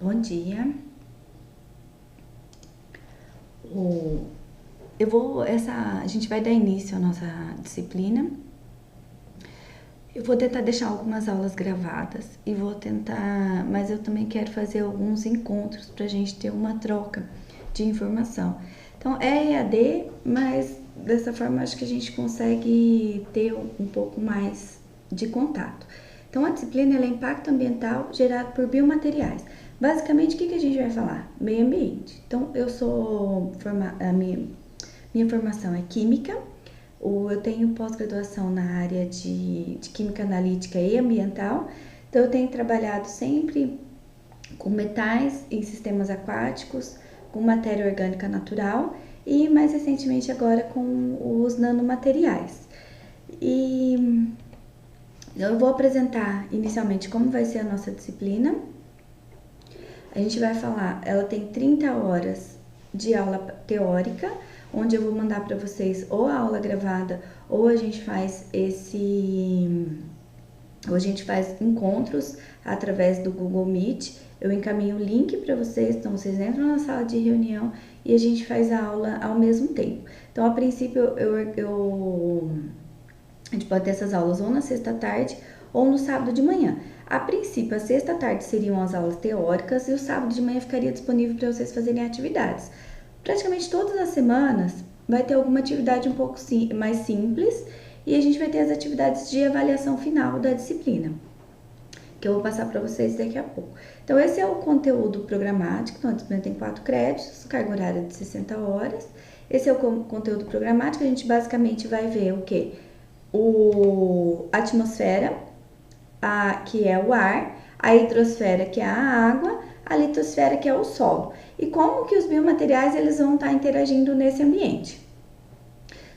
Bom dia. A gente vai dar início à nossa disciplina. Eu vou tentar deixar algumas aulas gravadas e mas eu também quero fazer alguns encontros para a gente ter uma troca de informação. Então é EAD, mas dessa forma acho que a gente consegue ter um pouco mais de contato. Então a disciplina é impacto ambiental gerado por biomateriais. Basicamente, o que a gente vai falar? Meio ambiente. Então, minha formação é química, eu tenho pós-graduação na área de química analítica e ambiental, então eu tenho trabalhado sempre com metais em sistemas aquáticos, com matéria orgânica natural e mais recentemente agora com os nanomateriais. E eu vou apresentar inicialmente como vai ser a nossa disciplina. A gente vai falar, ela tem 30 horas de aula teórica, onde eu vou mandar para vocês ou a aula gravada ou a gente faz encontros através do Google Meet. Eu encaminho o link para vocês, então vocês entram na sala de reunião e a gente faz a aula ao mesmo tempo. Então, a princípio, a gente pode ter essas aulas ou na sexta tarde ou no sábado de manhã. A princípio, a sexta tarde seriam as aulas teóricas e o sábado de manhã ficaria disponível para vocês fazerem atividades. Praticamente todas as semanas vai ter alguma atividade um pouco mais simples e a gente vai ter as atividades de avaliação final da disciplina, que eu vou passar para vocês daqui a pouco. Então, esse é o conteúdo programático. Então, a disciplina tem 4 créditos, carga horária de 60 horas. Esse é o conteúdo programático. A gente basicamente vai ver o quê? A atmosfera, que é o ar, a hidrosfera, que é a água, a litosfera, que é o solo. E como que os biomateriais eles vão estar interagindo nesse ambiente.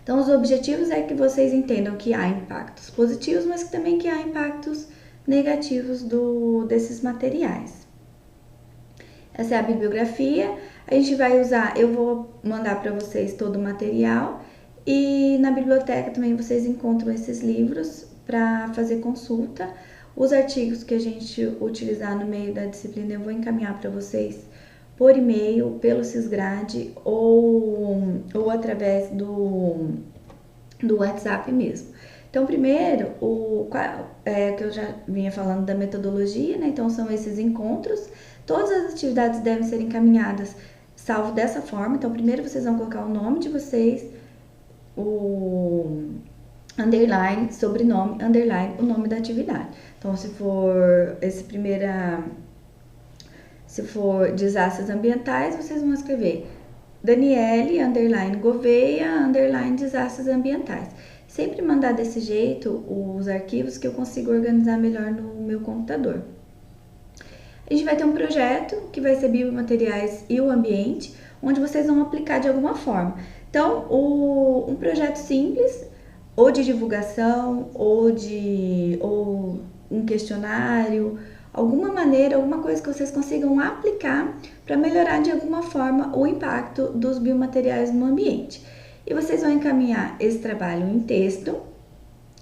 Então, os objetivos é que vocês entendam que há impactos positivos, mas também que há impactos negativos desses materiais. Essa é a bibliografia. A gente vai usar, eu vou mandar para vocês todo o material e na biblioteca também vocês encontram esses livros para fazer consulta. Os artigos que a gente utilizar no meio da disciplina eu vou encaminhar para vocês por e-mail, pelo Sisgrade ou através do WhatsApp mesmo. Então, primeiro, que eu já vinha falando da metodologia, né? Então, são esses encontros. Todas as atividades devem ser encaminhadas salvo dessa forma. Então, primeiro vocês vão colocar o nome de vocês, o underline, sobrenome, underline, o nome da atividade. Então, se for desastres ambientais, vocês vão escrever Daniele, underline, Gouveia, underline, desastres ambientais. Sempre mandar desse jeito os arquivos que eu consigo organizar melhor no meu computador. A gente vai ter um projeto que vai ser biomateriais e o ambiente, onde vocês vão aplicar de alguma forma. Então, um projeto simples, ou de divulgação, ou um questionário, alguma maneira, alguma coisa que vocês consigam aplicar para melhorar de alguma forma o impacto dos biomateriais no ambiente. E vocês vão encaminhar esse trabalho em texto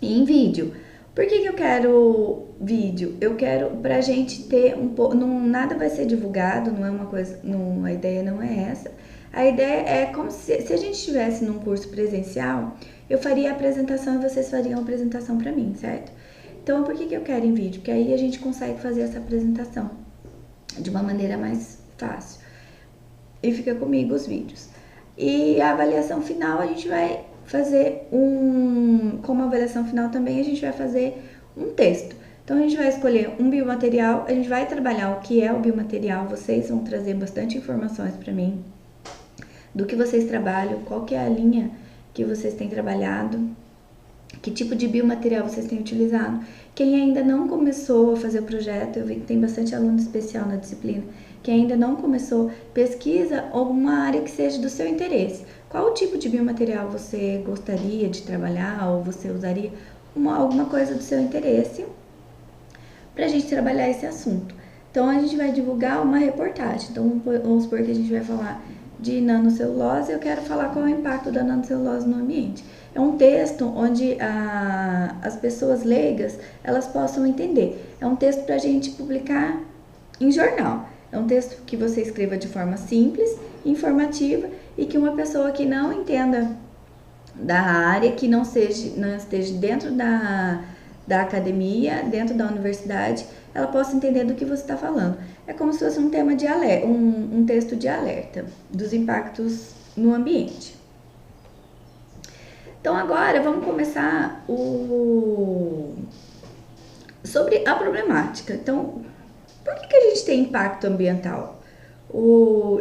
e em vídeo. Por que eu quero vídeo? Eu quero pra gente ter um pouco. Nada vai ser divulgado, não é uma coisa. Não, a ideia não é essa. A ideia é como se a gente estivesse num curso presencial, eu faria a apresentação e vocês fariam a apresentação pra mim, certo? Então, por que eu quero em vídeo? Porque aí a gente consegue fazer essa apresentação de uma maneira mais fácil. E fica comigo os vídeos. E a avaliação final a gente vai fazer como avaliação final também a gente vai fazer um texto. Então a gente vai escolher um biomaterial, a gente vai trabalhar o que é o biomaterial, vocês vão trazer bastante informações para mim do que vocês trabalham, qual que é a linha que vocês têm trabalhado, que tipo de biomaterial vocês têm utilizado. Quem ainda não começou a fazer o projeto, eu vi que tem bastante aluno especial na disciplina, quem ainda não começou, pesquisa alguma área que seja do seu interesse. Qual tipo de biomaterial você gostaria de trabalhar ou você usaria? Alguma coisa do seu interesse para a gente trabalhar esse assunto. Então, a gente vai divulgar uma reportagem. Então, vamos supor que a gente vai falar de nanocelulose e eu quero falar qual é o impacto da nanocelulose no ambiente. É um texto onde as pessoas leigas, elas possam entender. É um texto para a gente publicar em jornal. É um texto que você escreva de forma simples, informativa e que uma pessoa que não entenda da área, que não esteja dentro da academia, dentro da universidade, ela possa entender do que você está falando. É como se fosse um tema de alerta, um texto de alerta dos impactos no ambiente. Então agora vamos começar sobre a problemática. Então, por que a gente tem impacto ambiental?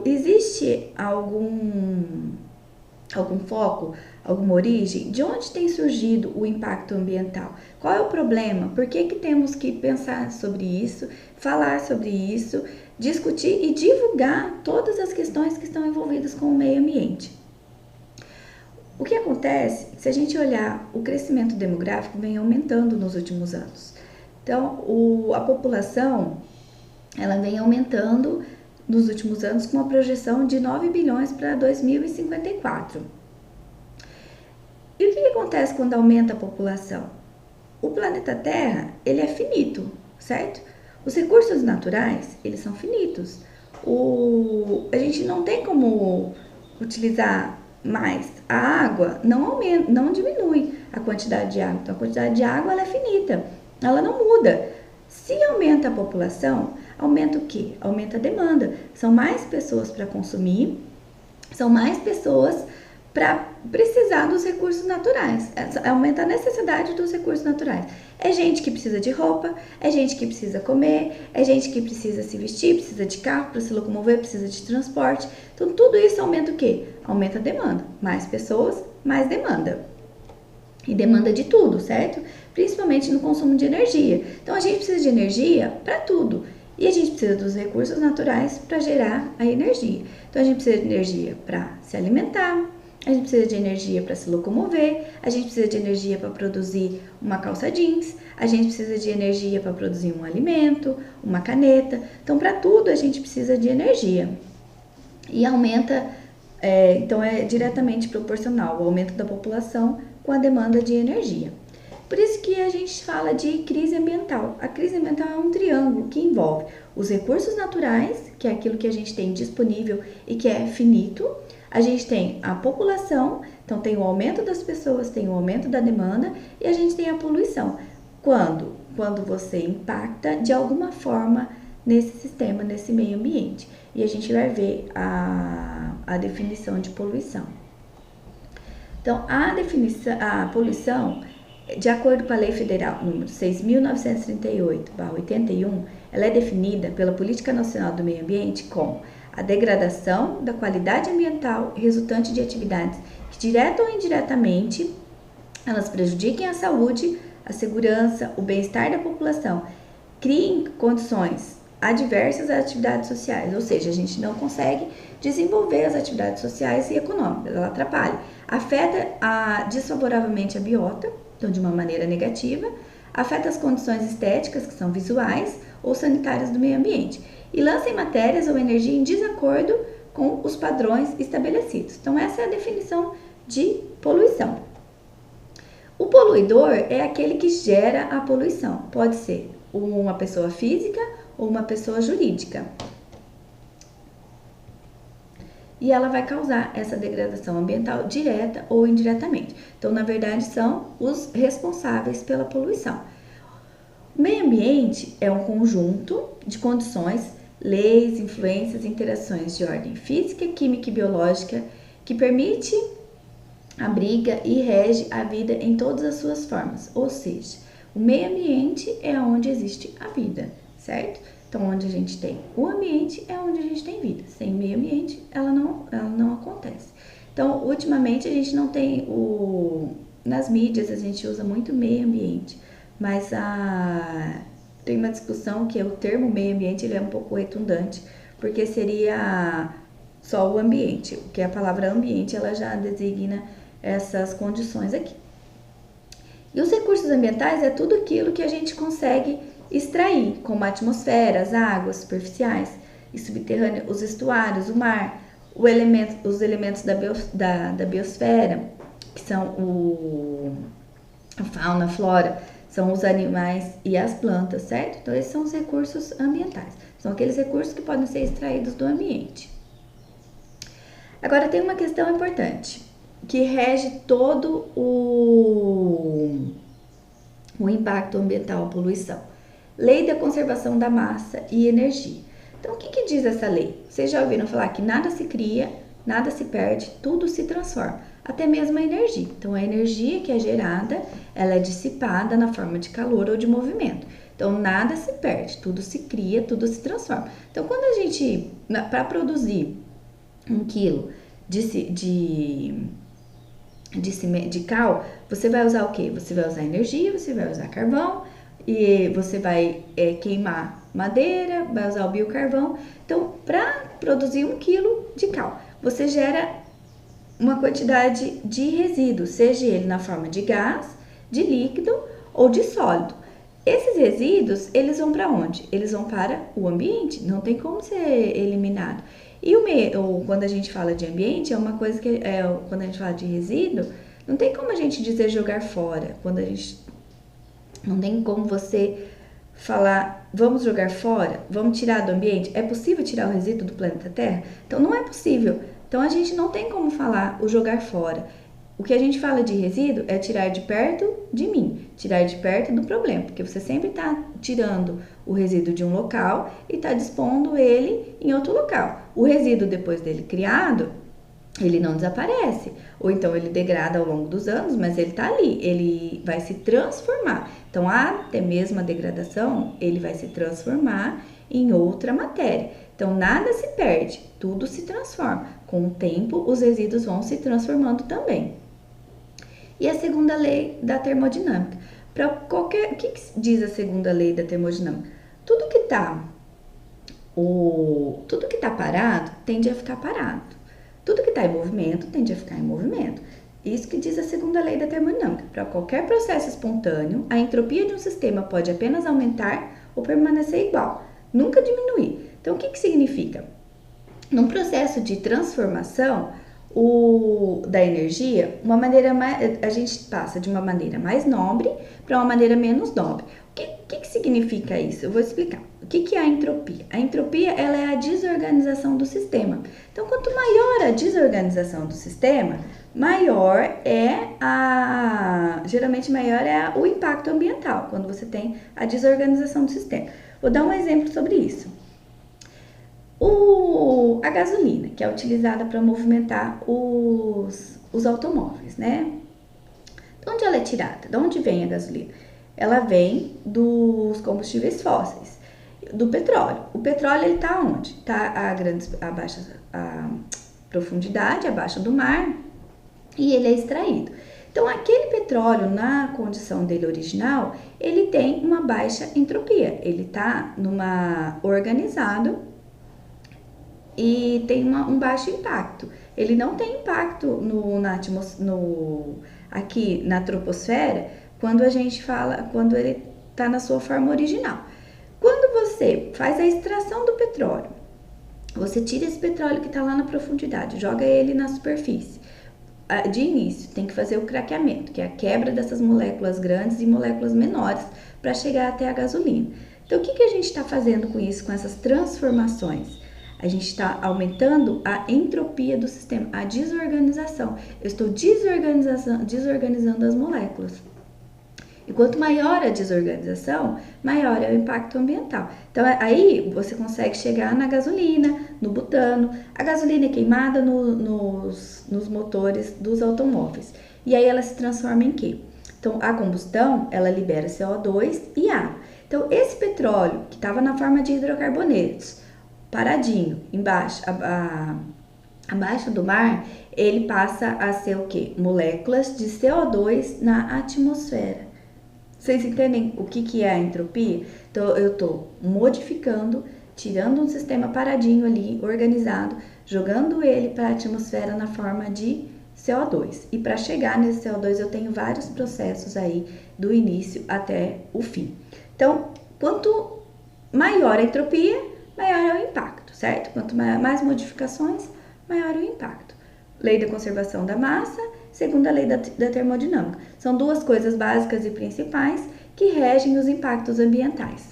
Existe algum foco, alguma origem? De onde tem surgido o impacto ambiental? Qual é o problema? Por que temos que pensar sobre isso, falar sobre isso, discutir e divulgar todas as questões que estão envolvidas com o meio ambiente? O que acontece, se a gente olhar, o crescimento demográfico vem aumentando nos últimos anos. Então, a população, ela vem aumentando nos últimos anos com uma projeção de 9 bilhões para 2054. E o que acontece quando aumenta a população? O planeta Terra, ele é finito, certo? Os recursos naturais, eles são finitos. A gente não tem como utilizar mais. A água não aumenta, não diminui a quantidade de água. Então, a quantidade de água, ela é finita, ela não muda. Se aumenta a população, aumenta o quê? Aumenta a demanda. São mais pessoas para consumir, são mais pessoas para precisar dos recursos naturais. Aumenta a necessidade dos recursos naturais. É gente que precisa de roupa, é gente que precisa comer, é gente que precisa se vestir, precisa de carro para se locomover, precisa de transporte. Então, tudo isso aumenta o quê? Aumenta a demanda. Mais pessoas, mais demanda. E demanda de tudo, certo? Principalmente no consumo de energia. Então, a gente precisa de energia para tudo. E a gente precisa dos recursos naturais para gerar a energia. Então, a gente precisa de energia para se alimentar, a gente precisa de energia para se locomover, a gente precisa de energia para produzir uma calça jeans, a gente precisa de energia para produzir um alimento, uma caneta. Então, para tudo a gente precisa de energia. E aumenta, então é diretamente proporcional o aumento da população com a demanda de energia. Por isso que a gente fala de crise ambiental. A crise ambiental é um triângulo que envolve os recursos naturais, que é aquilo que a gente tem disponível e que é finito. A gente tem a população, então tem o aumento das pessoas, tem o aumento da demanda e a gente tem a poluição. Quando você impacta de alguma forma nesse sistema, nesse meio ambiente. E a gente vai ver a definição de poluição. Então, a poluição, de acordo com a Lei Federal número 6.938/81, ela é definida pela Política Nacional do Meio Ambiente como a degradação da qualidade ambiental resultante de atividades que, direta ou indiretamente, elas prejudiquem a saúde, a segurança, o bem-estar da população, criem condições adversas às atividades sociais, ou seja, a gente não consegue desenvolver as atividades sociais e econômicas, ela atrapalha, afeta desfavoravelmente a biota, então de uma maneira negativa, afeta as condições estéticas, que são visuais ou sanitárias do meio ambiente, e lancem matérias ou energia em desacordo com os padrões estabelecidos. Então, essa é a definição de poluição. O poluidor é aquele que gera a poluição. Pode ser uma pessoa física ou uma pessoa jurídica. E ela vai causar essa degradação ambiental direta ou indiretamente. Então, na verdade, são os responsáveis pela poluição. O meio ambiente é um conjunto de condições, leis, influências e interações de ordem física, química e biológica que permite, abriga e rege a vida em todas as suas formas. Ou seja, o meio ambiente é onde existe a vida, certo? Então, onde a gente tem o ambiente é onde a gente tem vida. Sem meio ambiente, ela não acontece. Então, ultimamente, a gente não tem nas mídias, a gente usa muito meio ambiente, mas tem uma discussão que o termo meio ambiente ele é um pouco redundante, porque seria só o ambiente, porque a palavra ambiente ela já designa essas condições aqui. E os recursos ambientais é tudo aquilo que a gente consegue extrair, como a atmosfera, as águas superficiais e subterrâneas, os estuários, o mar, os elementos da biosfera, que são a fauna, a flora, são os animais e as plantas, certo? Então, esses são os recursos ambientais. São aqueles recursos que podem ser extraídos do ambiente. Agora, tem uma questão importante, que rege todo o impacto ambiental, a poluição. Lei da conservação da massa e energia. Então, o que diz essa lei? Vocês já ouviram falar que nada se cria, nada se perde, tudo se transforma, até mesmo a energia. Então, a energia que é gerada, ela é dissipada na forma de calor ou de movimento. Então, nada se perde, tudo se cria, tudo se transforma. Então, quando a gente, para produzir 1 quilo de cal, você vai usar o quê? Você vai usar energia, você vai usar carvão, e você vai queimar madeira, vai usar o biocarvão. Então, para produzir 1 quilo de cal, você gera uma quantidade de resíduo, seja ele na forma de gás, de líquido ou de sólido. Esses resíduos, eles vão para onde? Eles vão para o ambiente, não tem como ser eliminado. E quando a gente fala de ambiente, é uma coisa que, quando a gente fala de resíduo, não tem como a gente dizer jogar fora. Não tem como você falar, vamos jogar fora, vamos tirar do ambiente. É possível tirar o resíduo do planeta Terra? Então, não é possível. Então, a gente não tem como falar o jogar fora. O que a gente fala de resíduo é tirar de perto de mim, tirar de perto do problema, porque você sempre está tirando o resíduo de um local e está dispondo ele em outro local. O resíduo, depois dele criado, ele não desaparece, ou então ele degrada ao longo dos anos, mas ele está ali, ele vai se transformar. Então, até mesmo a degradação, ele vai se transformar em outra matéria. Então, nada se perde, tudo se transforma. Com o tempo, os resíduos vão se transformando também. E a segunda lei da termodinâmica. O que diz a segunda lei da termodinâmica? Tudo que está parado tende a ficar parado. Tudo que está em movimento tende a ficar em movimento. Isso que diz a segunda lei da termodinâmica. Para qualquer processo espontâneo, a entropia de um sistema pode apenas aumentar ou permanecer igual, nunca diminuir. Então, o que significa? Num processo de transformação da energia, a gente passa de uma maneira mais nobre para uma maneira menos nobre. O que significa isso? Eu vou explicar. O que é a entropia? A entropia, ela é a desorganização do sistema. Então, quanto maior a desorganização do sistema, geralmente maior é o impacto ambiental, quando você tem a desorganização do sistema. Vou dar um exemplo sobre isso. A gasolina, que é utilizada para movimentar os automóveis, né? De onde ela é tirada? De onde vem a gasolina? Ela vem dos combustíveis fósseis, do petróleo. O petróleo, ele está onde? Está a baixa profundidade, abaixo do mar, e ele é extraído. Então, aquele petróleo, na condição dele original, ele tem uma baixa entropia. Ele está organizado e tem um baixo impacto. Ele não tem impacto aqui na troposfera quando ele está na sua forma original. Quando você faz a extração do petróleo, você tira esse petróleo que está lá na profundidade, joga ele na superfície. De início, tem que fazer o craqueamento, que é a quebra dessas moléculas grandes e moléculas menores para chegar até a gasolina. Então, o que a gente está fazendo com isso, com essas transformações? A gente está aumentando a entropia do sistema, a desorganização. Eu estou desorganizando as moléculas. E quanto maior a desorganização, maior é o impacto ambiental. Então, aí você consegue chegar na gasolina, no butano. A gasolina é queimada nos motores dos automóveis. E aí ela se transforma em quê? Então, a combustão, ela libera CO2 e água. Então, esse petróleo, que estava na forma de hidrocarbonetos, paradinho, embaixo, abaixo do mar, ele passa a ser o quê? Moléculas de CO2 na atmosfera. Vocês entendem o que é a entropia? Então, eu estou modificando, tirando um sistema paradinho ali, organizado, jogando ele para a atmosfera na forma de CO2. E para chegar nesse CO2, eu tenho vários processos aí, do início até o fim. Então, quanto maior a entropia, maior é o impacto, certo? Quanto mais modificações, maior é o impacto. Lei da conservação da massa, segunda lei da termodinâmica. São duas coisas básicas e principais que regem os impactos ambientais.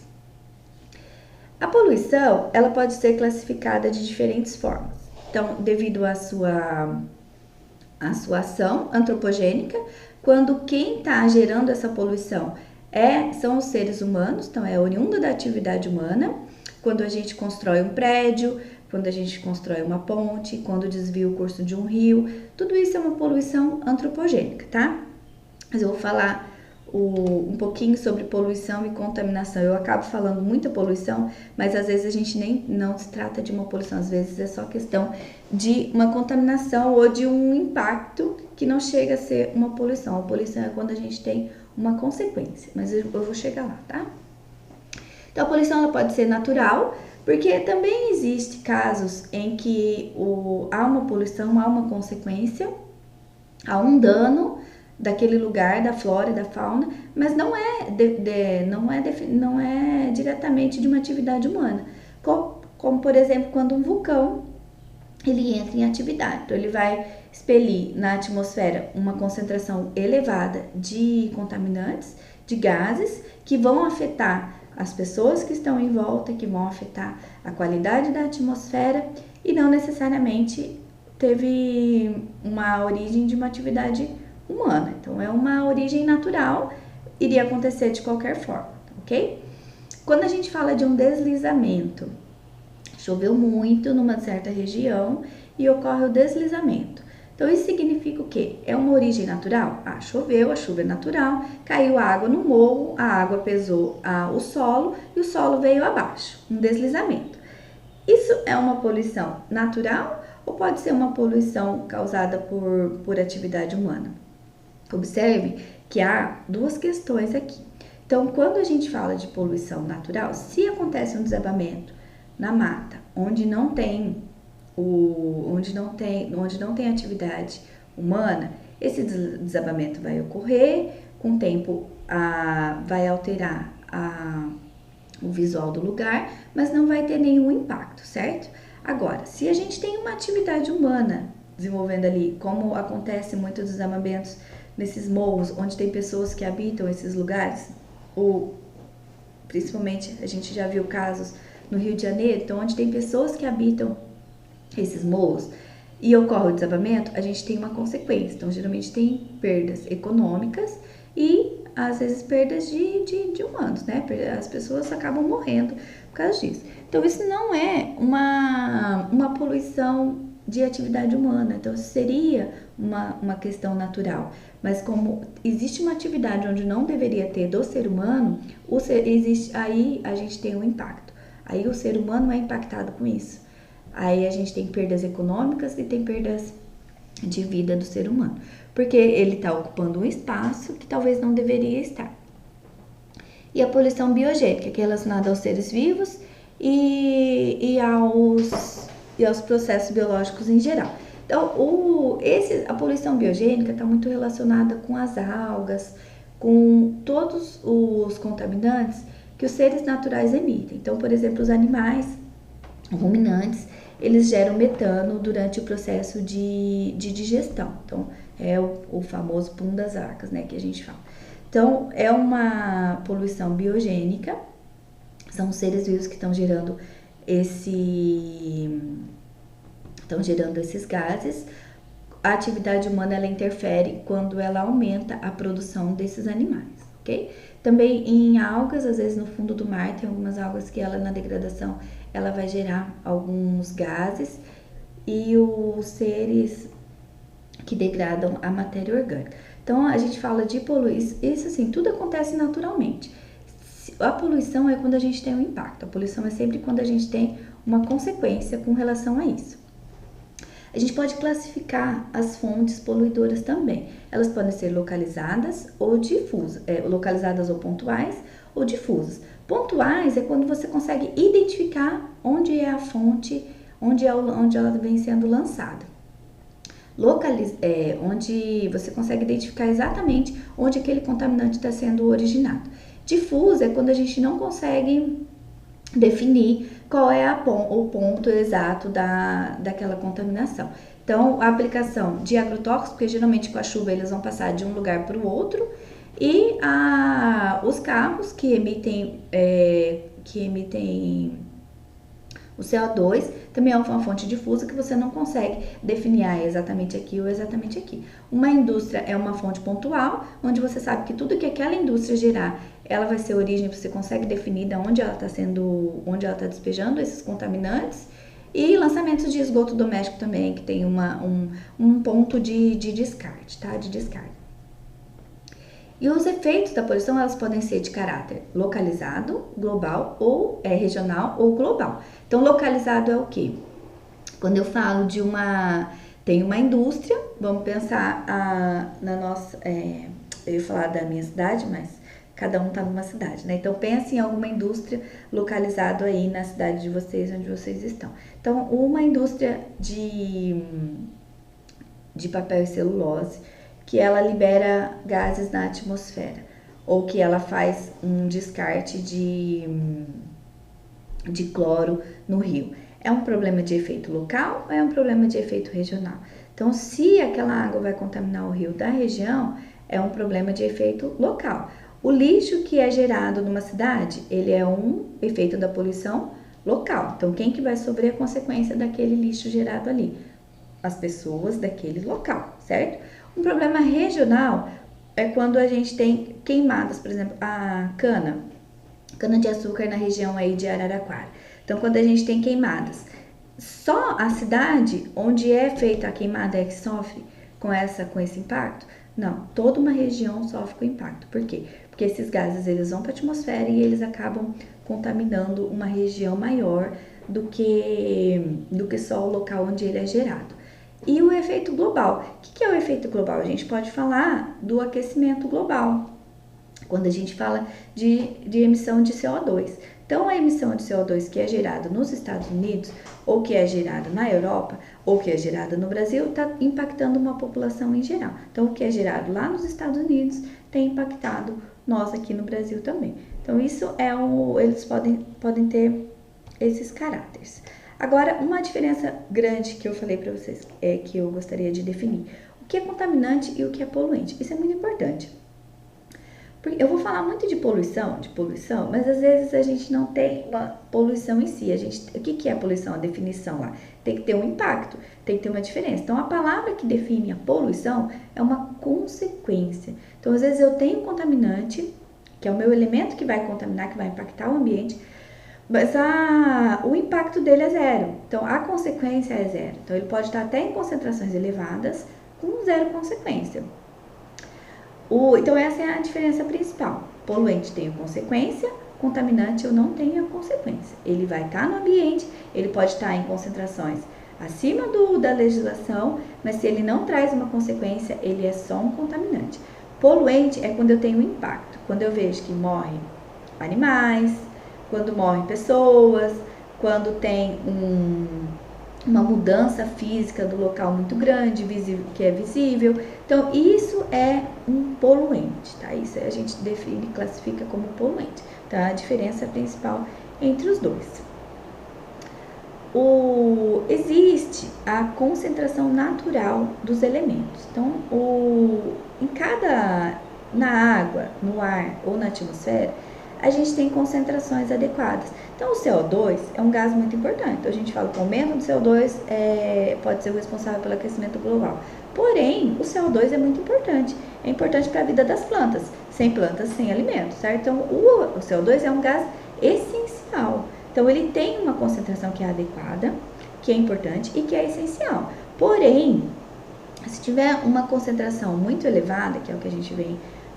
A poluição, ela pode ser classificada de diferentes formas. Então, devido à sua ação antropogênica, quando quem está gerando essa poluição são os seres humanos, então é oriunda da atividade humana, quando a gente constrói um prédio, quando a gente constrói uma ponte, quando desvia o curso de um rio, tudo isso é uma poluição antropogênica, tá? Mas eu vou falar um pouquinho sobre poluição e contaminação. Eu acabo falando muita poluição, mas às vezes a gente não se trata de uma poluição, às vezes é só questão de uma contaminação ou de um impacto que não chega a ser uma poluição. A poluição é quando a gente tem uma consequência, mas eu vou chegar lá, tá? Então a poluição ela pode ser natural, porque também existe casos em que há uma poluição, há uma consequência, há um dano daquele lugar, da flora e da fauna, mas não é diretamente de uma atividade humana, como por exemplo quando um vulcão ele entra em atividade, então ele vai expelir na atmosfera uma concentração elevada de contaminantes, de gases que vão afetar as pessoas que estão em volta, que vão afetar a qualidade da atmosfera e não necessariamente teve uma origem de uma atividade humana. Então, é uma origem natural, iria acontecer de qualquer forma, ok? Quando a gente fala de um deslizamento, choveu muito numa certa região e ocorre o deslizamento. Então, isso significa o quê? É uma origem natural? Choveu, a chuva é natural, caiu água no morro, a água pesou o solo e o solo veio abaixo, um deslizamento. Isso é uma poluição natural ou pode ser uma poluição causada por atividade humana? Observe que há duas questões aqui. Então, quando a gente fala de poluição natural, se acontece um desabamento na mata, onde não tem atividade humana, esse desabamento vai ocorrer, com o tempo vai alterar o visual do lugar, mas não vai ter nenhum impacto, certo? Agora, se a gente tem uma atividade humana desenvolvendo ali, como acontece muitos desabamentos nesses morros, onde tem pessoas que habitam esses lugares, ou principalmente a gente já viu casos no Rio de Janeiro, então onde tem pessoas que habitam esses morros e ocorre o desabamento, a gente tem uma consequência. Então, geralmente tem perdas econômicas e às vezes perdas de humanos, né? As pessoas acabam morrendo por causa disso. Então, isso não é uma poluição de atividade humana, então seria uma questão natural. Mas como existe uma atividade onde não deveria ter do ser humano, aí a gente tem um impacto. Aí o ser humano é impactado com isso. Aí a gente tem perdas econômicas e tem perdas de vida do ser humano, porque ele está ocupando um espaço que talvez não deveria estar. E a poluição biogênica, que é relacionada aos seres vivos e aos processos biológicos em geral. Então, a poluição biogênica está muito relacionada com as algas, com todos os contaminantes que os seres naturais emitem. Então, por exemplo, os animais ruminantes, eles geram metano durante o processo de digestão. Então, é o famoso pum das vacas, né, que a gente fala. Então, é uma poluição biogênica, são os seres vivos que estão gerando esses gases. A atividade humana, ela interfere quando ela aumenta a produção desses animais, ok? Também em algas, às vezes no fundo do mar, tem algumas algas que ela, na degradação, ela vai gerar alguns gases e os seres que degradam a matéria orgânica. Então, a gente fala de poluição, isso assim, tudo acontece naturalmente. A poluição é quando a gente tem um impacto, a poluição é sempre quando a gente tem uma consequência com relação a isso. A gente pode classificar as fontes poluidoras também. Elas podem ser localizadas ou difusas, localizadas ou pontuais ou difusas. Pontuais é quando você consegue identificar onde é a fonte, onde ela vem sendo lançada. Onde você consegue identificar exatamente onde aquele contaminante está sendo originado. Difusa é quando a gente não consegue definir qual é o ponto exato daquela contaminação. Então, a aplicação de agrotóxicos, porque geralmente com a chuva eles vão passar de um lugar para o outro, E os carros que emitem o CO2 também é uma fonte difusa que você não consegue definir exatamente aqui ou exatamente aqui. Uma indústria é uma fonte pontual, onde você sabe que tudo que aquela indústria gerar, ela vai ser origem, você consegue definir de onde ela está despejando esses contaminantes. E lançamentos de esgoto doméstico também, que tem um ponto de descarte, tá? De descarga. E os efeitos da poluição, elas podem ser de caráter localizado, global, ou regional ou global. Então, localizado é o quê? Quando eu falo tem uma indústria, vamos pensar na nossa, eu ia falar da minha cidade, mas cada um tá numa cidade, né? Então, pense em alguma indústria localizada aí na cidade de vocês, onde vocês estão. Então, uma indústria de papel e celulose, que ela libera gases na atmosfera, ou que ela faz um descarte de cloro no rio. É um problema de efeito local ou é um problema de efeito regional? Então, se aquela água vai contaminar o rio da região, é um problema de efeito local. O lixo que é gerado numa cidade, ele é um efeito da poluição local. Então, quem que vai sofrer a consequência daquele lixo gerado ali? As pessoas daquele local, certo? Um problema regional é quando a gente tem queimadas, por exemplo, a cana de açúcar na região aí de Araraquara. Então, quando a gente tem queimadas, só a cidade onde é feita a queimada é que sofre com esse impacto? Não, toda uma região sofre com impacto. Por quê? Porque esses gases eles vão para a atmosfera e eles acabam contaminando uma região maior do que só o local onde ele é gerado. E o efeito global. O que é o efeito global? A gente pode falar do aquecimento global, quando a gente fala de emissão de CO2. Então, a emissão de CO2 que é gerada nos Estados Unidos, ou que é gerada na Europa, ou que é gerada no Brasil, está impactando uma população em geral. Então, o que é gerado lá nos Estados Unidos tem impactado nós aqui no Brasil também. Então, isso eles podem ter esses caráteres. Agora, uma diferença grande que eu falei para vocês é que eu gostaria de definir. O que é contaminante e o que é poluente. Isso é muito importante. Porque eu vou falar muito de poluição, mas às vezes a gente não tem uma poluição em si. O que é a poluição? A definição lá. Tem que ter um impacto, tem que ter uma diferença. Então, a palavra que define a poluição é uma consequência. Então, às vezes eu tenho um contaminante, que é o meu elemento que vai contaminar, que vai impactar o ambiente, mas o impacto dele é zero. Então, a consequência é zero. Então, ele pode estar até em concentrações elevadas, com zero consequência. Então, essa é a diferença principal. Poluente tem consequência, contaminante eu não tenho a consequência. Ele vai estar no ambiente, ele pode estar em concentrações acima da legislação, mas se ele não traz uma consequência, ele é só um contaminante. Poluente é quando eu tenho impacto, quando eu vejo que morrem animais, quando morrem pessoas, quando tem uma mudança física do local muito grande, que é visível. Então, isso é um poluente, tá? Isso a gente define, classifica como poluente, tá? A diferença principal entre os dois. Existe a concentração natural dos elementos. Então, na água, no ar ou na atmosfera, a gente tem concentrações adequadas. Então, o CO2 é um gás muito importante. Então, a gente fala que o aumento do CO2 pode ser o responsável pelo aquecimento global. Porém, o CO2 é muito importante. É importante para a vida das plantas. Sem plantas, sem alimento, certo? Então, o CO2 é um gás essencial. Então, ele tem uma concentração que é adequada, que é importante e que é essencial. Porém, se tiver uma concentração muito elevada, que é o que a gente vê,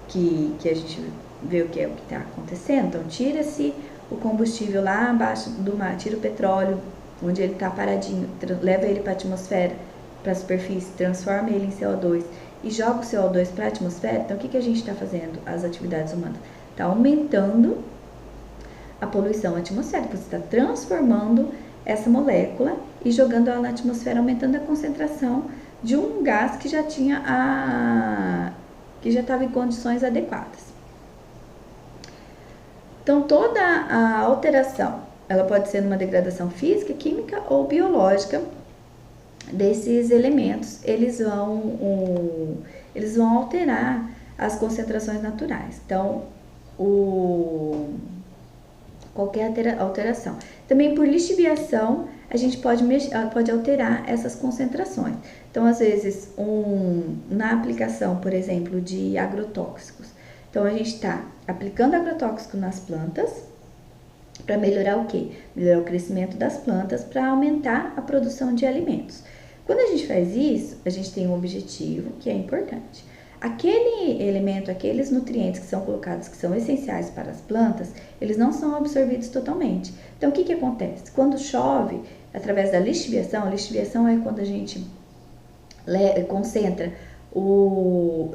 que a gente vê o que é o que está acontecendo, então tira-se o combustível lá abaixo do mar, tira o petróleo, onde ele está paradinho, leva ele para a atmosfera, para a superfície, transforma ele em CO2 e joga o CO2 para a atmosfera. Então, o que a gente está fazendo? As atividades humanas está aumentando a poluição atmosférica. Você está transformando essa molécula e jogando ela na atmosfera, aumentando a concentração de um gás que já estava em condições adequadas. Então, toda a alteração, ela pode ser numa degradação física, química ou biológica desses elementos. Eles vão alterar as concentrações naturais. Então, qualquer alteração. Também por lixiviação, a gente pode alterar essas concentrações. Então, às vezes, na aplicação, por exemplo, de agrotóxicos. Então, a gente está aplicando agrotóxico nas plantas para melhorar o quê? Melhorar o crescimento das plantas, para aumentar a produção de alimentos. Quando a gente faz isso, a gente tem um objetivo que é importante. Aquele elemento, aqueles nutrientes que são colocados, que são essenciais para as plantas, eles não são absorvidos totalmente. Então, o que acontece? Quando chove, através da lixiviação, a lixiviação é quando a gente concentra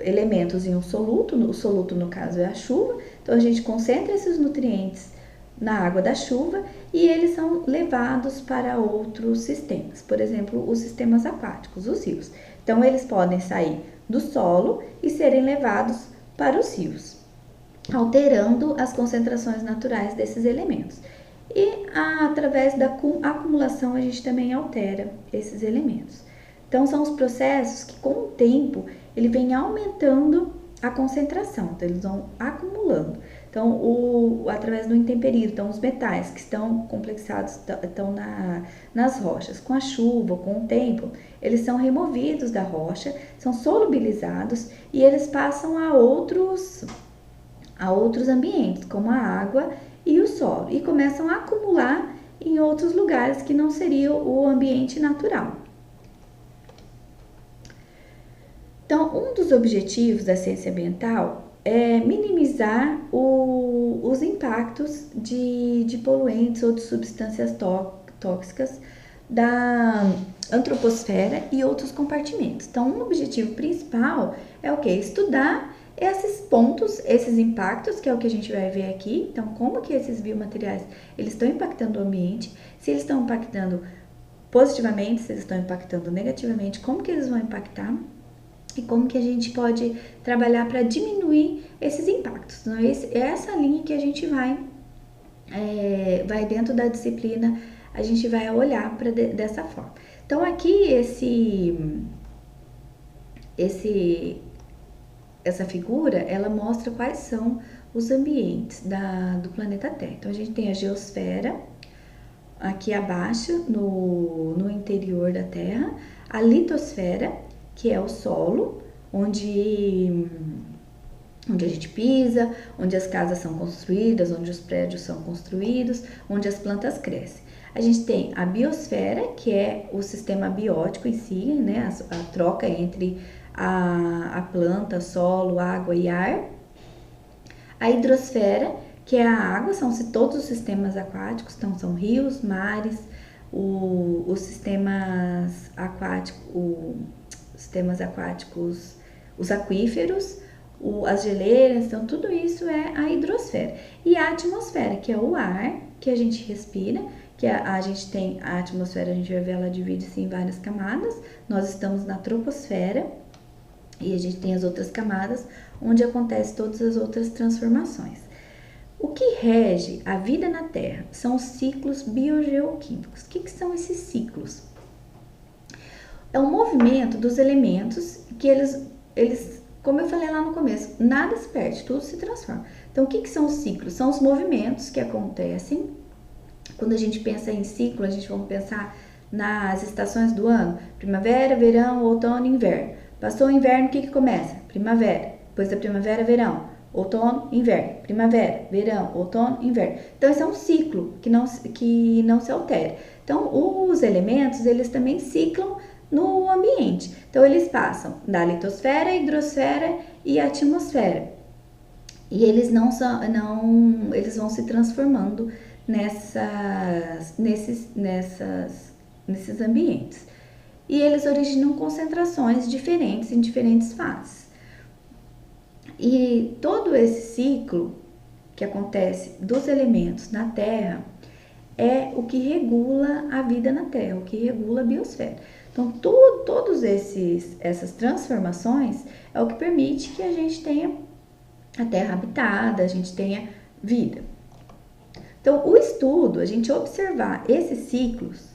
elementos em um soluto, o soluto no caso é a chuva, então a gente concentra esses nutrientes na água da chuva e eles são levados para outros sistemas, por exemplo, os sistemas aquáticos, os rios. Então, eles podem sair do solo e serem levados para os rios, alterando as concentrações naturais desses elementos. E através da acumulação a gente também altera esses elementos. Então, são os processos que com o tempo ele vem aumentando a concentração, então eles vão acumulando. Então, através do intemperido, então os metais que estão complexados, estão nas rochas, com a chuva, com o tempo, eles são removidos da rocha, são solubilizados e eles passam a outros ambientes, como a água e o solo, e começam a acumular em outros lugares que não seria o ambiente natural. Então, um dos objetivos da ciência ambiental é minimizar os impactos de poluentes ou de substâncias tóxicas da antroposfera e outros compartimentos. Então, um objetivo principal é o quê? Estudar esses pontos, esses impactos, que é o que a gente vai ver aqui. Então, como que esses biomateriais eles estão impactando o ambiente, se eles estão impactando positivamente, se eles estão impactando negativamente, como que eles vão impactar e como que a gente pode trabalhar para diminuir esses impactos. Então, é essa linha que a gente vai dentro da disciplina, a gente vai olhar dessa forma. Então, aqui essa figura, ela mostra quais são os ambientes do planeta Terra. Então, a gente tem a geosfera, aqui abaixo, no interior da Terra, a litosfera, que é o solo, onde a gente pisa, onde as casas são construídas, onde os prédios são construídos, onde as plantas crescem. A gente tem a biosfera, que é o sistema biótico em si, né? A troca entre a planta, solo, água e ar. A hidrosfera, que é a água, são todos os sistemas aquáticos, então são rios, mares, os sistemas aquáticos, os aquíferos, as geleiras, então tudo isso é a hidrosfera. E a atmosfera, que é o ar que a gente respira, que a gente tem a atmosfera, a gente vai ver, ela divide-se em várias camadas. Nós estamos na troposfera e a gente tem as outras camadas, onde acontecem todas as outras transformações. O que rege a vida na Terra são os ciclos biogeoquímicos. O que são esses ciclos? É o movimento dos elementos que eles, como eu falei lá no começo, nada se perde, tudo se transforma. Então, o que são os ciclos? São os movimentos que acontecem. Quando a gente pensa em ciclo, a gente vai pensar nas estações do ano: primavera, verão, outono e inverno. Passou o inverno, o que começa? Primavera. Depois da primavera, verão, outono, inverno. Primavera, verão, outono, inverno. Então, esse é um ciclo que não se altera. Então, os elementos, eles também ciclam no ambiente. Então, eles passam da litosfera, hidrosfera e atmosfera. E eles eles vão se transformando nesses ambientes. E eles originam concentrações diferentes em diferentes fases. E todo esse ciclo que acontece dos elementos na Terra é o que regula a vida na Terra, o que regula a biosfera. Então, todas essas transformações é o que permite que a gente tenha a Terra habitada, a gente tenha vida. Então, o estudo, a gente observar esses ciclos,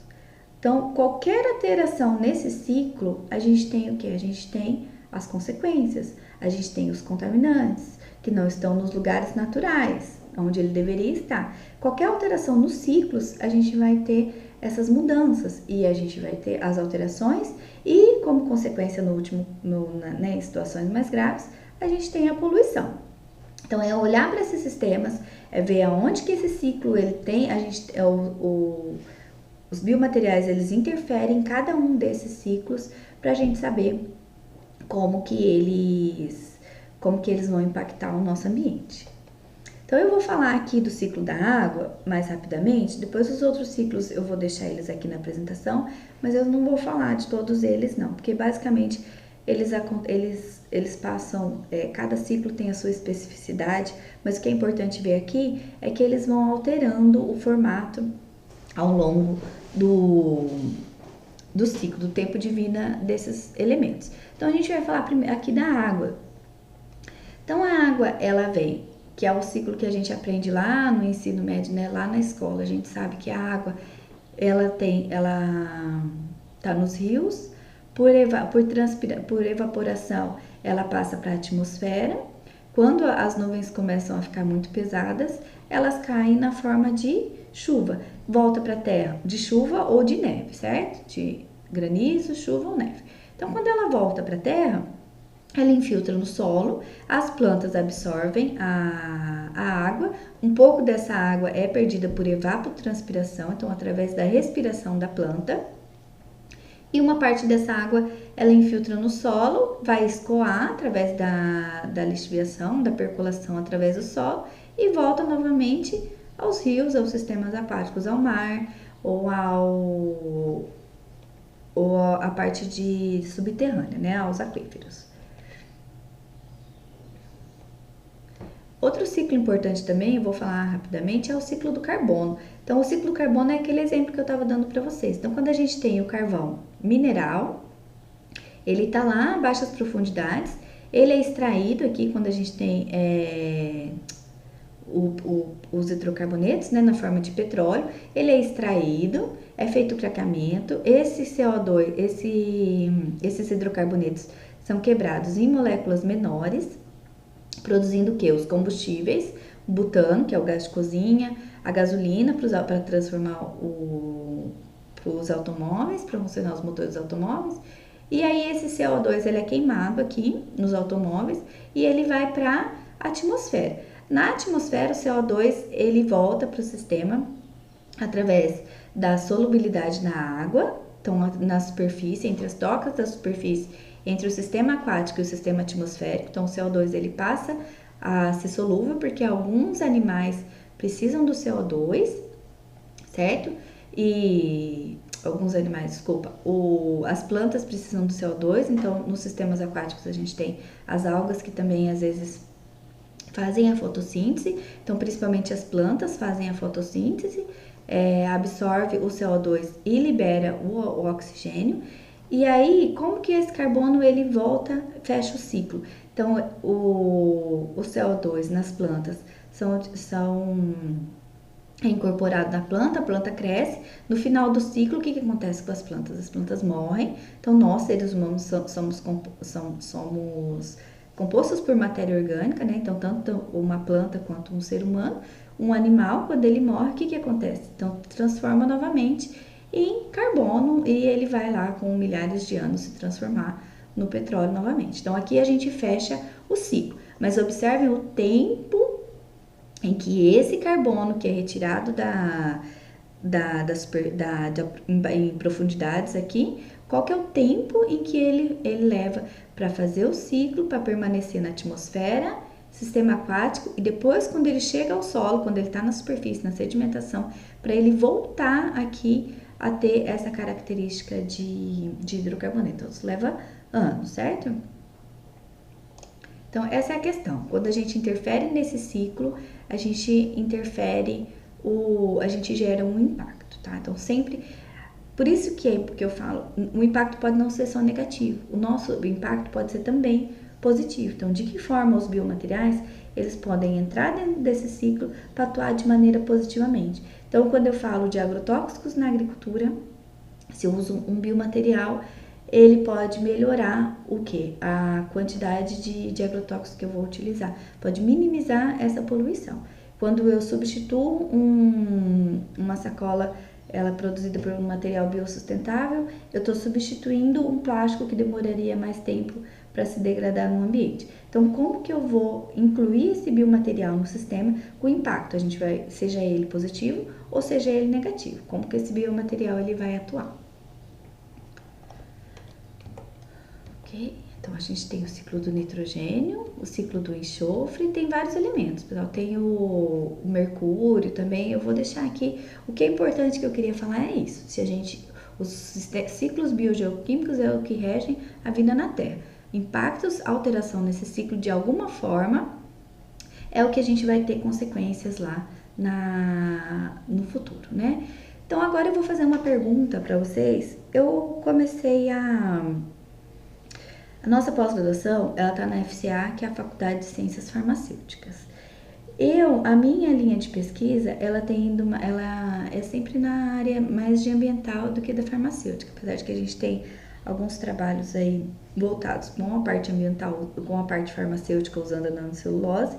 então, qualquer alteração nesse ciclo, a gente tem o quê? A gente tem as consequências. A gente tem os contaminantes, que não estão nos lugares naturais, onde ele deveria estar. Qualquer alteração nos ciclos, a gente vai ter essas mudanças e a gente vai ter as alterações e, como consequência, em situações mais graves, a gente tem a poluição. Então, é olhar para esses sistemas, é ver aonde que esse ciclo ele tem, os biomateriais eles interferem em cada um desses ciclos para a gente saber como que eles vão impactar o nosso ambiente. Então, eu vou falar aqui do ciclo da água mais rapidamente, depois os outros ciclos eu vou deixar eles aqui na apresentação, mas eu não vou falar de todos eles não, porque basicamente eles passam, cada ciclo tem a sua especificidade, mas o que é importante ver aqui é que eles vão alterando o formato ao longo do ciclo, do tempo de vida desses elementos. Então, a gente vai falar aqui da água. Então, a água, ela vem, que é o ciclo que a gente aprende lá no ensino médio, né? Lá na escola, a gente sabe que a água, ela tá nos rios, por evaporação, ela passa para a atmosfera. Quando as nuvens começam a ficar muito pesadas, elas caem na forma de chuva, volta para a terra, de chuva ou de neve, certo? De granizo, chuva ou neve. Então, quando ela volta para a terra, ela infiltra no solo, as plantas absorvem a água, um pouco dessa água é perdida por evapotranspiração, então através da respiração da planta, e uma parte dessa água ela infiltra no solo, vai escoar através da lixiviação, da percolação através do solo, e volta novamente aos rios, aos sistemas aquáticos, ao mar, ou a parte subterrânea, né, aos aquíferos. Outro ciclo importante também, eu vou falar rapidamente, é o ciclo do carbono. Então, o ciclo do carbono é aquele exemplo que eu estava dando para vocês. Então, quando a gente tem o carvão mineral, ele está lá a baixas profundidades, ele é extraído aqui quando a gente tem os hidrocarbonetos, né, na forma de petróleo, ele é extraído, é feito o craqueamento, esse CO2, esses hidrocarbonetos são quebrados em moléculas menores, produzindo o que? Os combustíveis, o butano, que é o gás de cozinha, a gasolina para transformar os automóveis, para funcionar os motores dos automóveis. E aí esse CO2 ele é queimado aqui nos automóveis e ele vai para a atmosfera. Na atmosfera, o CO2 ele volta para o sistema através da solubilidade na água, então na superfície, entre as docas da superfície, entre o sistema aquático e o sistema atmosférico. Então, o CO2 ele passa a ser solúvel porque alguns animais precisam do CO2, certo? E alguns animais, desculpa, as plantas precisam do CO2, então nos sistemas aquáticos a gente tem as algas que também às vezes fazem a fotossíntese, então principalmente as plantas fazem a fotossíntese, absorve o CO2 e libera o oxigênio. E aí, como que esse carbono ele volta, fecha o ciclo? Então, o CO2 nas plantas é incorporado na planta, a planta cresce. No final do ciclo, o que acontece com as plantas? As plantas morrem. Então, nós, seres humanos, somos compostos por matéria orgânica, né? Então, tanto uma planta quanto um ser humano. Um animal, quando ele morre, o que acontece? Então, transforma novamente em carbono e ele vai lá com milhares de anos se transformar no petróleo novamente. Então, aqui a gente fecha o ciclo, mas observem o tempo em que esse carbono que é retirado em profundidades aqui, qual que é o tempo em que ele leva para fazer o ciclo, para permanecer na atmosfera, sistema aquático, e depois quando ele chega ao solo, quando ele está na superfície, na sedimentação, para ele voltar aqui a ter essa característica de hidrocarboneto. Então, isso leva anos, certo? Então, essa é a questão. Quando a gente interfere nesse ciclo, a gente a gente gera um impacto, tá? Então, sempre... Por isso que eu falo, o impacto pode não ser só negativo. O nosso impacto pode ser também positivo. Então, de que forma os biomateriais, eles podem entrar dentro desse ciclo para atuar de maneira positivamente. Então, quando eu falo de agrotóxicos na agricultura, se eu uso um biomaterial, ele pode melhorar o quê? A quantidade de agrotóxicos que eu vou utilizar. Pode minimizar essa poluição. Quando eu substituo uma sacola, ela é produzida por um material biossustentável, eu estou substituindo um plástico que demoraria mais tempo para se degradar no ambiente. Então, como que eu vou incluir esse biomaterial no sistema com impacto? A gente vai, seja ele positivo ou seja ele negativo. Como que esse biomaterial ele vai atuar? Ok? Então, a gente tem o ciclo do nitrogênio, o ciclo do enxofre, tem vários elementos. Pessoal, tem o mercúrio também. Eu vou deixar aqui. O que é importante que eu queria falar é isso. Os ciclos biogeoquímicos é o que regem a vida na Terra. Impactos, alteração nesse ciclo de alguma forma é o que a gente vai ter consequências lá no futuro, né? Então agora eu vou fazer uma pergunta para vocês. Eu comecei a nossa pós-graduação, ela tá na FCA, que é a Faculdade de Ciências Farmacêuticas. A minha linha de pesquisa, ela é sempre na área mais de ambiental do que da farmacêutica, apesar de que a gente tem alguns trabalhos aí voltados com a parte ambiental, com a parte farmacêutica usando a nanocelulose,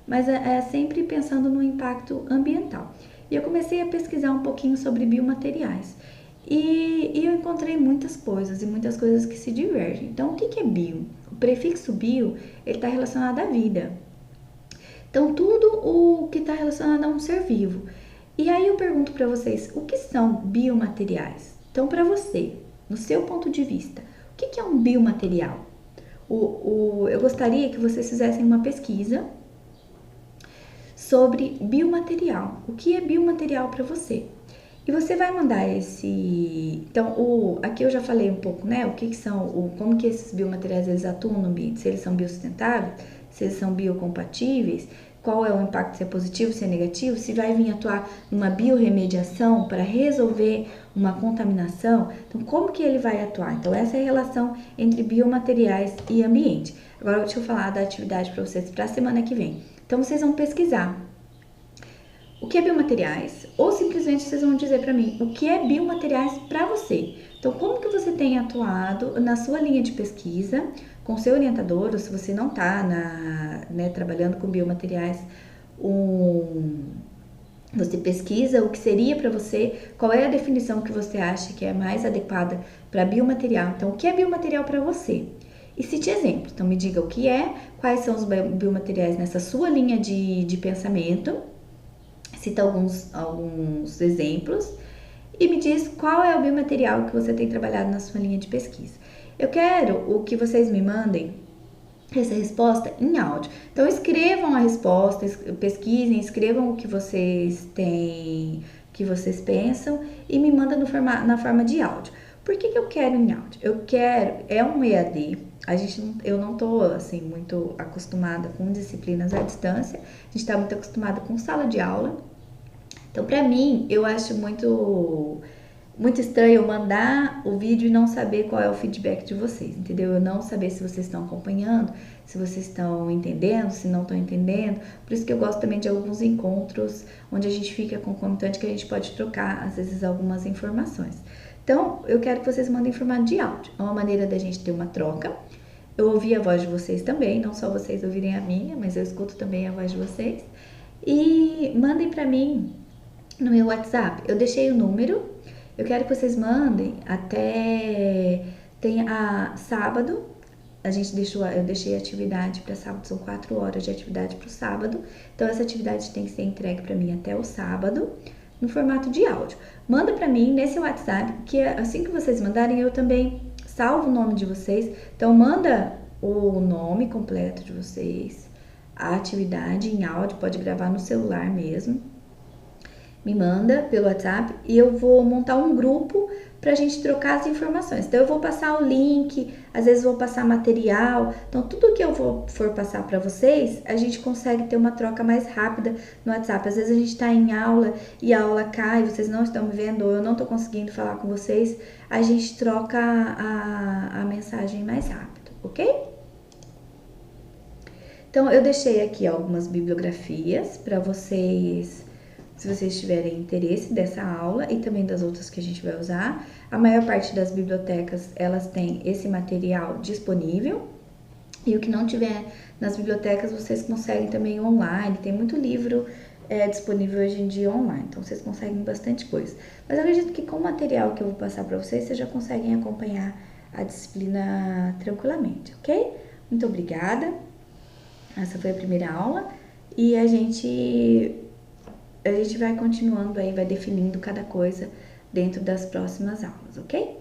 mas é sempre pensando no impacto ambiental. E eu comecei a pesquisar um pouquinho sobre biomateriais. E eu encontrei muitas coisas e muitas coisas que se divergem. Então, o que é bio? O prefixo bio, ele está relacionado à vida. Então, tudo o que está relacionado a um ser vivo. E aí eu pergunto para vocês, o que são biomateriais? Então, para você, no seu ponto de vista, o que é um biomaterial? Eu gostaria que vocês fizessem uma pesquisa sobre biomaterial. O que é biomaterial para você? E você vai mandar esse... Então, aqui eu já falei um pouco, né? O que são, como que esses biomateriais eles atuam no ambiente, se eles são biosustentáveis, se eles são biocompatíveis, qual é o impacto, se é positivo, se é negativo, se vai vir atuar numa biorremediação para resolver uma contaminação. Então, como que ele vai atuar? Então, essa é a relação entre biomateriais e ambiente. Agora, deixa eu falar da atividade para vocês para a semana que vem. Então, vocês vão pesquisar o que é biomateriais, ou simplesmente vocês vão dizer para mim o que é biomateriais para você. Então, como que você tem atuado na sua linha de pesquisa com seu orientador, ou se você não está trabalhando com biomateriais, você pesquisa o que seria para você, qual é a definição que você acha que é mais adequada para biomaterial. Então, o que é biomaterial para você? E cite exemplos. Então, me diga o que é, quais são os biomateriais nessa sua linha de pensamento. Cita alguns exemplos e me diz qual é o biomaterial que você tem trabalhado na sua linha de pesquisa. Eu quero que vocês me mandem essa resposta em áudio. Então, escrevam a resposta, pesquisem, escrevam o que vocês têm, que vocês pensam e me mandam na forma de áudio. Por que eu quero em áudio? É um EAD. Eu não tô assim muito acostumada com disciplinas à distância. A gente tá muito acostumada com sala de aula. Então, para mim, eu acho muito estranho eu mandar o vídeo e não saber qual é o feedback de vocês, entendeu? Eu não saber se vocês estão acompanhando, se vocês estão entendendo, se não estão entendendo. Por isso que eu gosto também de alguns encontros onde a gente fica concomitante, que a gente pode trocar, às vezes, algumas informações. Então, eu quero que vocês mandem em formato de áudio. É uma maneira da gente ter uma troca. Eu ouvi a voz de vocês também, não só vocês ouvirem a minha, mas eu escuto também a voz de vocês. E mandem para mim no meu WhatsApp. Eu deixei o número. Eu quero que vocês mandem até sábado. Eu deixei a atividade para sábado, são 4 horas de atividade para o sábado. Então, essa atividade tem que ser entregue para mim até o sábado, no formato de áudio. Manda para mim nesse WhatsApp, que assim que vocês mandarem, eu também salvo o nome de vocês. Então, manda o nome completo de vocês, a atividade em áudio, pode gravar no celular mesmo. Me manda pelo WhatsApp e eu vou montar um grupo pra gente trocar as informações. Então, eu vou passar o link, às vezes vou passar material. Então, tudo que eu for passar para vocês, a gente consegue ter uma troca mais rápida no WhatsApp. Às vezes a gente tá em aula e a aula cai, vocês não estão me vendo ou eu não tô conseguindo falar com vocês. A gente troca a mensagem mais rápido, ok? Então, eu deixei aqui algumas bibliografias para vocês se vocês tiverem interesse dessa aula e também das outras que a gente vai usar. A maior parte das bibliotecas, elas têm esse material disponível. E o que não tiver nas bibliotecas, vocês conseguem também online. Tem muito livro disponível hoje em dia online, então vocês conseguem bastante coisa. Mas eu acredito que com o material que eu vou passar para vocês, vocês já conseguem acompanhar a disciplina tranquilamente, ok? Muito obrigada. Essa foi a primeira aula e a gente vai continuando aí, vai definindo cada coisa dentro das próximas aulas, ok?